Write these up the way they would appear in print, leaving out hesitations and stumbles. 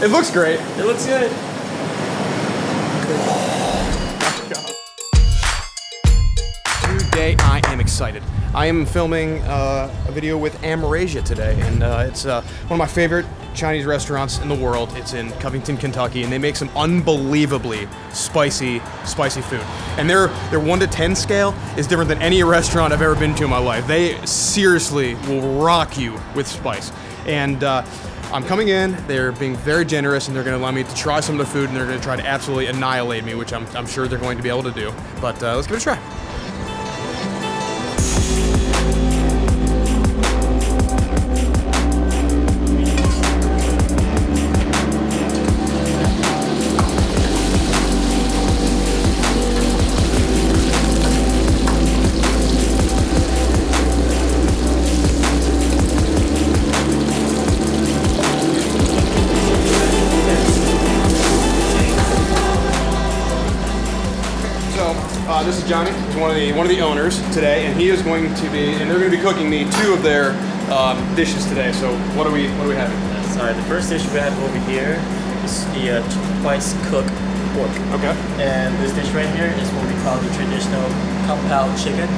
It looks great. It looks good. Today I am excited. I am filming a video with Amerasia today, and it's one of my favorite Chinese restaurants in the world. It's in Covington, Kentucky, and they make some unbelievably spicy food. And their 1 to 10 scale is different than any restaurant I've ever been to in my life. They seriously will rock you with spice. And I'm coming in, they're being very generous, and they're going to allow me to try some of the food, and they're going to try to absolutely annihilate me, which I'm sure they're going to be able to do. But let's give it a try. This is Johnny. He's one of the owners today, and he is going to be, and they're going to be cooking me 2 of their dishes today. So what are we having? Sorry, the first dish we have over here is the twice cooked pork. Okay. And this dish right here is what we call the traditional compound chicken.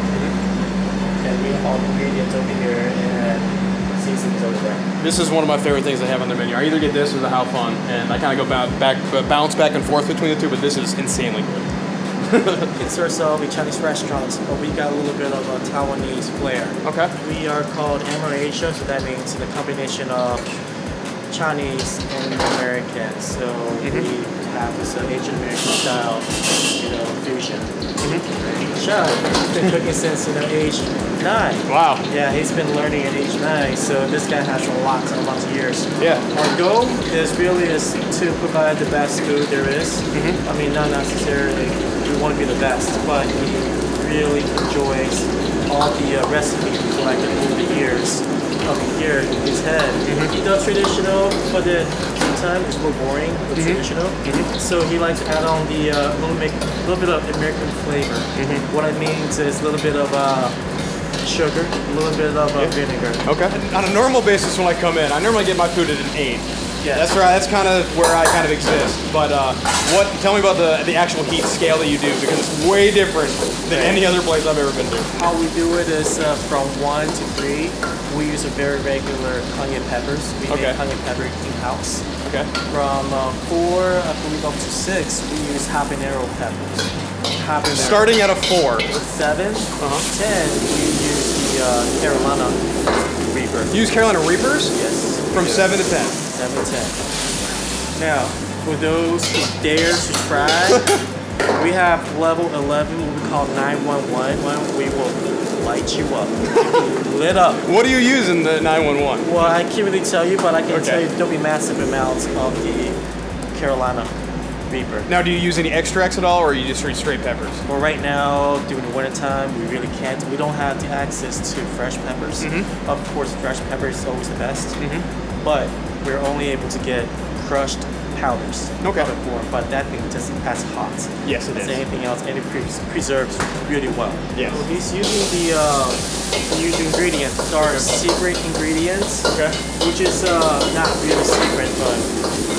And we have all the ingredients over here and seasonings over there. This is one of my favorite things they have on their menu. I either get this or the Hao Fun, and I kind of go bounce back and forth between the two, but this is insanely good. It's also a Chinese restaurant, but we got a little bit of a Taiwanese flair. Okay. We are called Amerasia, so that means the combination of Chinese and American. So we have this Asian American style, fusion. Sean, he's been cooking since age 9. Wow. Yeah, he's been learning at age 9. So this guy has a lot of years. Yeah. Our goal is to provide the best food there is. I mean, not necessarily we want to be the best, but he really enjoys all the recipes we collected over the years up here in his head. He does traditional, but then sometimes it's more boring with traditional. So he likes to add on the little bit of American flavor. What I mean is a little bit of sugar, a little bit of vinegar. Okay. On a normal basis, when I come in, I normally get my food at an 8. Yeah, that's right. That's kind of where I kind of exist. But tell me about the actual heat scale that you do, because it's way different than any other place I've ever been to. How we do it is from 1 to 3. We use a very regular cayenne peppers. We make cayenne pepper in-house. Okay. From 4, I believe, up to 6, we use habanero peppers. Starting at a 4. 7, 10, we use the Carolina Reaper. You use Carolina Reapers? Yes. From 7 to 10. 7 to 10. Now, for those who dare to try, we have level 11, what we call 911. We will light you up. Lit up. What do you use in the 911? Well, I can't really tell you, but I can tell you there'll be massive amounts of the Carolina Reaper. Now, do you use any extracts at all, or are you just straight peppers? Well, right now, during the winter time, we really can't. We don't have the access to fresh peppers. Of course, fresh pepper is always the best. But we're only able to get crushed powders. Powder form, but that thing just as hot. Yes, it is. Anything else, and it preserves really well. Yes. So he's using the ingredients, our secret ingredients, which is not really secret, but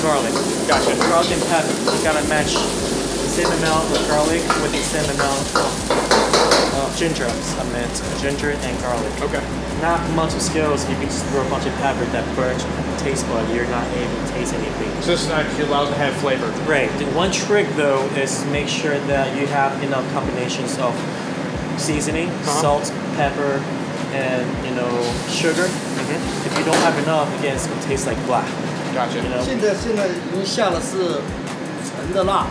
garlic. Gotcha. Garlic and pepper. You gotta match the same amount of garlic with the same amount of ginger. I meant ginger and garlic. Okay. Not much of skills. If you just throw a bunch of pepper that burns taste bud, you're not able to taste anything. So this is actually allowed to have flavor. Right. The one trick though is make sure that you have enough combinations of seasoning, salt, pepper, and sugar. If you don't have enough, again, it's gonna taste like black. Gotcha.现在已经下的是纯的辣。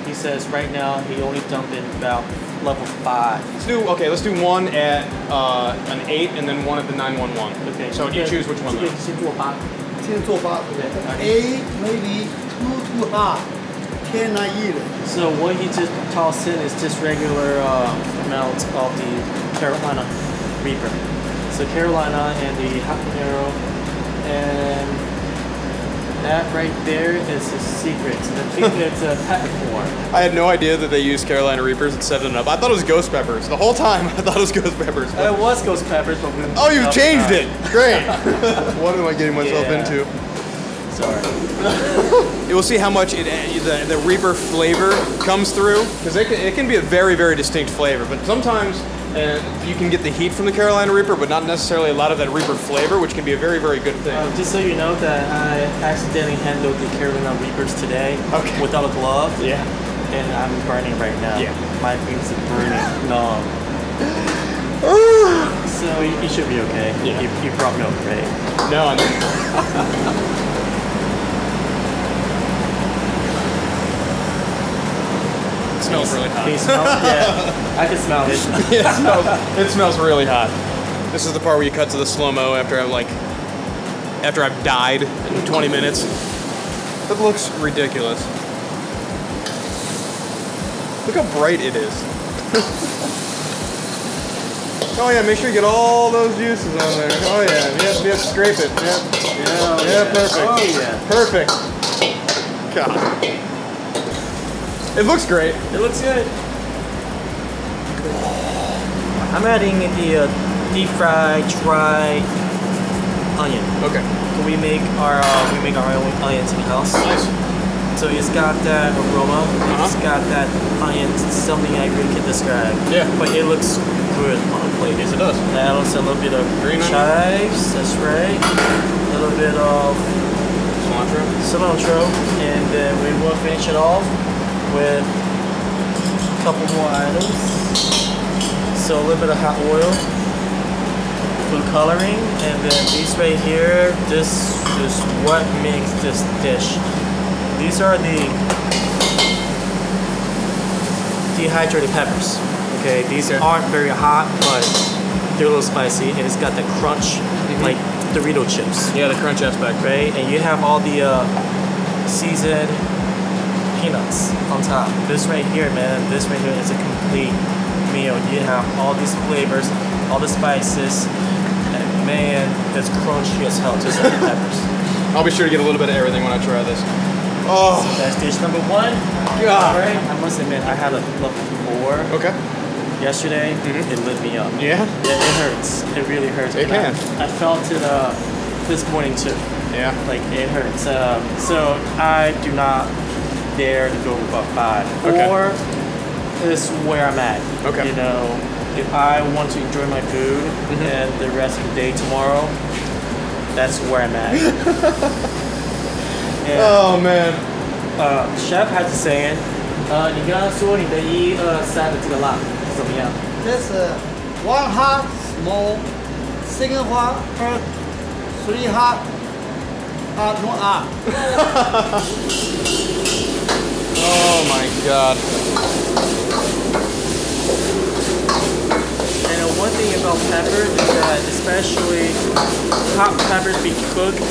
He says right now he only dumped in about level 5. Let's do one at an 8 and then one at the 911. Okay. So you choose which one? 这个先做8。先做8。A maybe too hot, 10 not even. So what he just tossed in is just regular amount of the Carolina Reaper. So Carolina and the habanero, and that right there is a secret. I think it's a peppercorn. I had no idea that they used Carolina Reapers at 7 Up. I thought it was ghost peppers. The whole time I thought it was ghost peppers. It was ghost peppers, but we you've changed it. Great. What am I getting myself into? Sorry. You will see how much the Reaper flavor comes through, because it can be a very, very distinct flavor. But sometimes you can get the heat from the Carolina Reaper, but not necessarily a lot of that Reaper flavor, which can be a very, very good thing. Just so you know that I accidentally handled the Carolina Reapers today without a glove. Yeah. And I'm burning right now. Yeah. My fingers are burning. No. So you should be okay. Yeah. You brought milk, right? No, I'm It smells really hot. Can you smell it? Yeah, I can smell it. It smells really hot. This is the part where you cut to the slow-mo after I've died in 20 minutes. It looks ridiculous. Look how bright it is. Oh yeah, make sure you get all those juices on there. Oh yeah, yep, scrape it. Yep. Yeah, perfect. Oh yeah. Perfect. God. It looks great. It looks good. I'm adding the deep fried dry onion. Okay. We make our own onions in house. Nice. So it's got that aroma. It's got that onion, something I really can describe. Yeah. But it looks good on a plate. Yes, it does. And also a little bit of Green onion. chives. That's right. A little bit of cilantro, and then we will finish it off with a couple more items. So a little bit of hot oil, food coloring, and then these right here, this is what makes this dish. These are the dehydrated peppers. Okay, these aren't very hot, but they're a little spicy, and it's got the crunch, like Dorito chips. Yeah, the crunch aspect. Right, and you have all the seasoned peanuts on top. This right here, man, this right here is a complete meal. You have all these flavors, all the spices, and man, it's crunchy as hell, just like the peppers. I'll be sure to get a little bit of everything when I try this. Oh, So that's dish number one. God. All right, I must admit, I had a level 4 Okay. yesterday. It lit me up. Yeah? Yeah, it hurts. It really hurts. It And can. I felt it this morning too. Yeah. Like it hurts. So I do not dare to go above 5. Okay. 4 is where I'm at. Okay. You know, if I want to enjoy my food and the rest of the day tomorrow, that's where I'm at. And, Oh man. Chef has a saying, 你刚刚说你的1、2、3的这个辣是怎么样？ That's one heart small, second heart, three heart, no R. Oh my God. And one thing about pepper is that especially hot peppers be cooked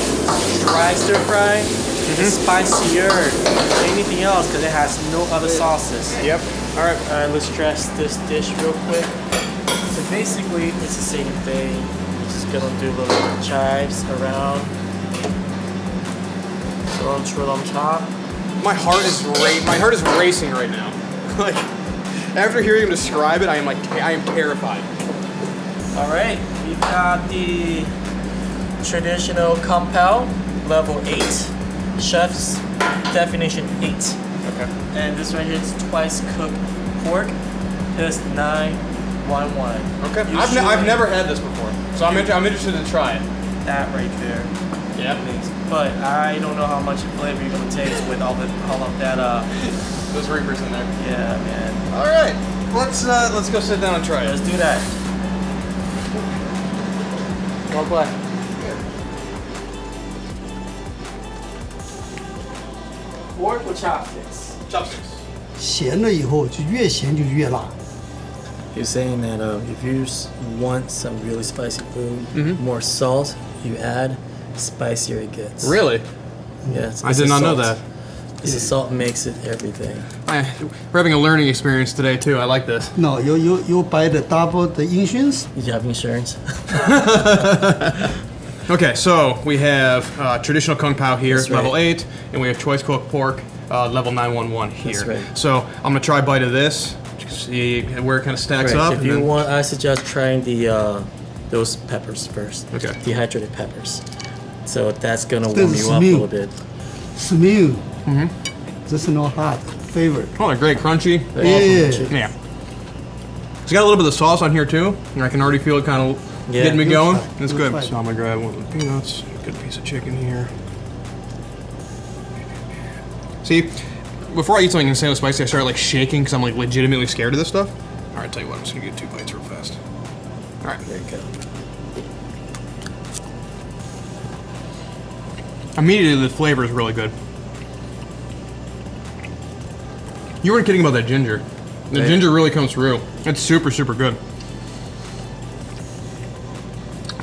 dry stir fry, it's spicier than anything else because it has no other sauces. Yep. All right. Alright, let's dress this dish real quick. So basically, it's the same thing. Just gonna do a little chives around. Cilantro on top. My heart is racing right now. Like, after hearing him describe it, I am terrified. Alright, we've got the traditional Kung Pao, level 8. Chef's definition 8. Okay. And this right here is twice cooked pork. It's 911. Okay. I've never had this before, so I'm interested to try it. That right there. Yeah. But I don't know how much flavor you're gonna taste with all of that. Those Reapers in there. Yeah, man. All right. Let's go sit down and try it. Let's do that. Well play. Pork with chopsticks. Chopsticks. 咸了以后就越咸就越辣。 You're saying that if you want some really spicy food, more salt you add, spicier it gets. Really? Yeah. I did not know that. It's the salt makes it everything. We're having a learning experience today too. I like this. No, you buy the double the insurance. Did you have insurance? Okay, so we have traditional Kung Pao here, That's right. level 8, and we have choice cooked pork, level 911 here. That's right. So I'm gonna try a bite of this, see where it kind of stacks up. If and you then- want, I suggest trying the those peppers first. Okay. Dehydrated peppers. So that's gonna This warm is you up a me. little bit. Smooth. Just no hot. Favorite. Oh, they're great, crunchy. Yeah. Yeah. It's got a little bit of sauce on here too, and I can already feel it kind of Yeah. getting me Good going. fight. It's Good good. fight. So I'm gonna grab one of the peanuts. Good piece of chicken here. See, before I eat something insanely spicy, I start like shaking because I'm like legitimately scared of this stuff. All right, tell you what, I'm just gonna get 2 bites real fast. All right. There you go. Immediately, the flavor is really good. You weren't kidding about that ginger. The Right. ginger really comes through. It's super, super good.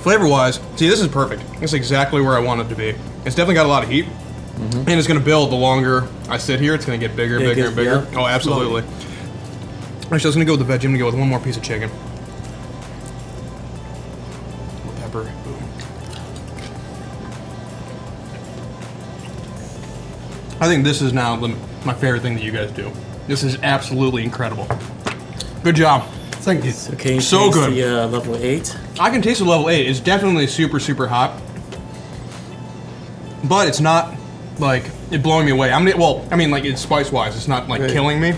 Flavor-wise, see, this is perfect. It's exactly where I want it to be. It's definitely got a lot of heat, and it's going to build the longer I sit here. It's going to get bigger, Yeah, it bigger, and gets- bigger. yeah. Oh, absolutely. Actually, I was going to go with the veg. I'm going to go with one more piece of chicken. Pepper. Boom. I think this is now my favorite thing that you guys do. This is absolutely incredible. Good job. Thank you. So can you So taste good. the level 8? I can taste the level 8. It's definitely super, super hot. But it's not, like, it blowing me away. I mean, like, it's spice-wise. It's not, like, Right. killing me.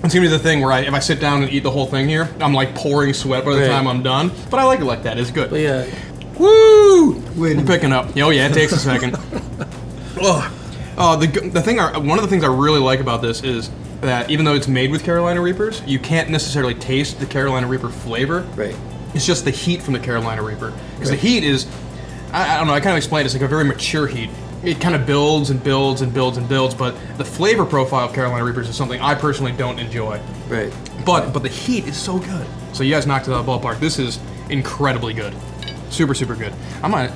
It's gonna be the thing where if I sit down and eat the whole thing here, I'm, like, pouring sweat by the Right. time I'm done. But I like it like that. It's good. But yeah, Woo! Wait. I'm picking up. Oh, yeah, it takes a second. Ugh. One of the things I really like about this is that even though it's made with Carolina Reapers, you can't necessarily taste the Carolina Reaper flavor. right. It's just the heat from the Carolina Reaper. Because Right. the heat is, I don't know, I kind of explained it, it's like a very mature heat. It kind of builds and builds and builds and builds, but the flavor profile of Carolina Reapers is something I personally don't enjoy. Right. But the heat is so good. So you guys knocked it out of the ballpark. This is incredibly good. Super, super good. I might,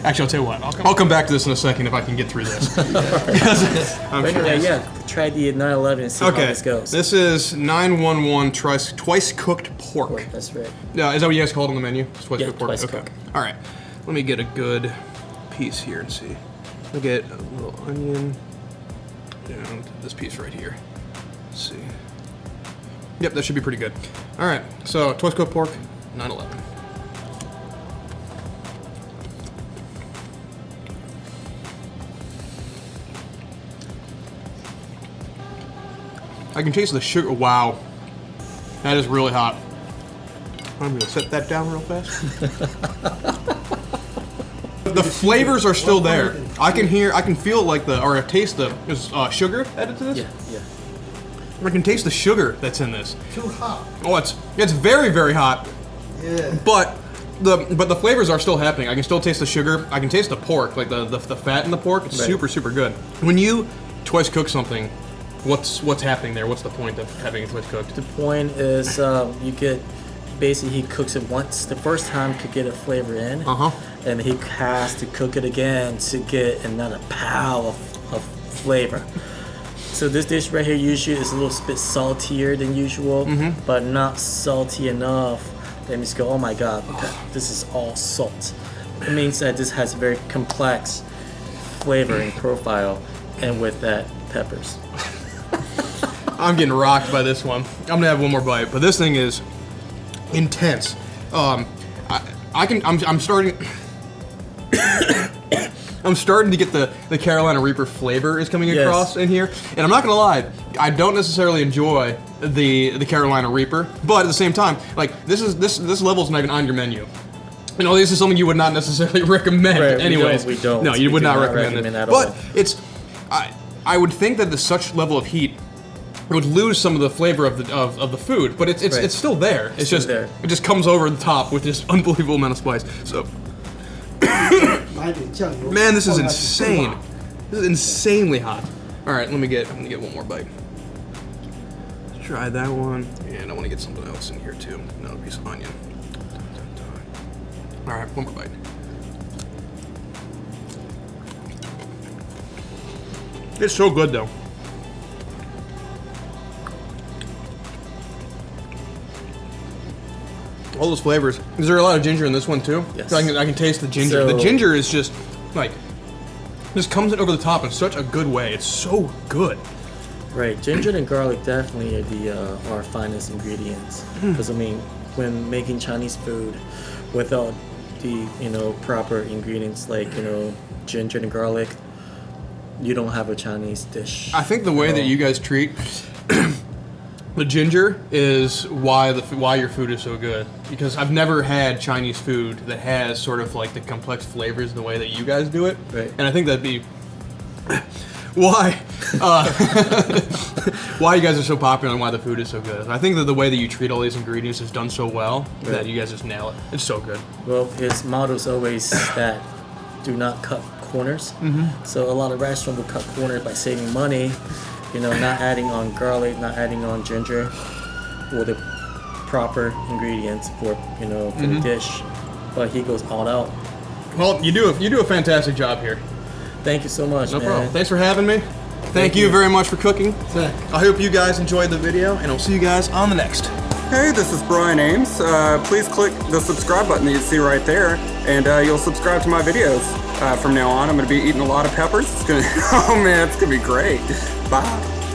actually, I'll tell you what, I'll come back to this in a second if I can get through this. I'm But curious. yeah, try the 911 and see how Okay, this goes. this is 911 twice cooked pork. That's right. Yeah, is that what you guys called on the menu? It's twice Yeah, cooked pork. twice Okay. cooked. All right. Let me get a good piece here and see. I'll get a little onion and this piece right here. Let's see. Yep, that should be pretty good. All right. So twice cooked pork, 911. I can taste the sugar. Wow. That is really hot. I'm gonna set that down real fast. The flavors are still there. I can feel like I taste the sugar added to this. Yeah, yeah. I can taste the sugar that's in this. Too hot. Oh, it's very, very hot, Yeah. but the flavors are still happening. I can still taste the sugar. I can taste the pork, like the fat in the pork. It's Right. super, super good. When you twice cook something, what's happening there? What's the point of having it twice cooked? The point is you get, basically he cooks it once. The first time to get a flavor in. Uh-huh. And he has to cook it again to get another pound of flavor. So this dish right here usually is a little bit saltier than usual, but not salty enough. That means go, oh my god, this is all salt. It means that this has a very complex flavoring profile, and with that, peppers. I'm getting rocked by this one. I'm gonna have one more bite, but this thing is intense. I'm starting. I'm starting to get the Carolina Reaper flavor is coming Yes. across in here, and I'm not gonna lie, I don't necessarily enjoy the Carolina Reaper, but at the same time, like this level's not even on your menu. You know, this is something you would not necessarily recommend, Right, we anyways. don't- we don't. No, you We would do not not recommend recommend it. at But all. it's, I would think that such level of heat would lose some of the flavor of the food, but it's Right. it's still there. It's still just there. it just comes over the top with this unbelievable amount of spice. So. 买点酱油。 Man, this is 放下去 insane. This is insanely hot. All right, I'm gonna get one more bite. Let's try that one, and I want to get something else in here too. Another piece of onion. All right, one more bite. It's so good though. All those flavors. Is there a lot of ginger in this one too? Yes. So I can taste the ginger. The So- ginger is just like just comes in over the top in such a good way. It's so good. Right, ginger and garlic definitely are our finest ingredients. Because I mean, when making Chinese food, without the proper ingredients like ginger and garlic, you don't have a Chinese dish. I think the way that you guys treat the ginger is why your food is so good. Because I've never had Chinese food that has sort of like the complex flavors the way that you guys do it. Right. And I think that'd be why why you guys are so popular and why the food is so good. I think that the way that you treat all these ingredients is done so well that you guys just nail it. It's so good. Well, his motto is always that do not cut corners. So a lot of restaurants will cut corners by saving money, not adding on garlic, not adding on ginger, or the proper ingredients for the dish. But he goes all out. Well, you do a fantastic job here. Thank you so much, No man. problem. Thanks for having me. Thank you very much for cooking. I hope you guys enjoyed the video, and I'll see you guys on the next. Hey, this is Brian Ames. Please click the subscribe button that you see right there, and you'll subscribe to my videos. From now on, I'm going to be eating a lot of peppers. Oh man, it's going to be great. Bye.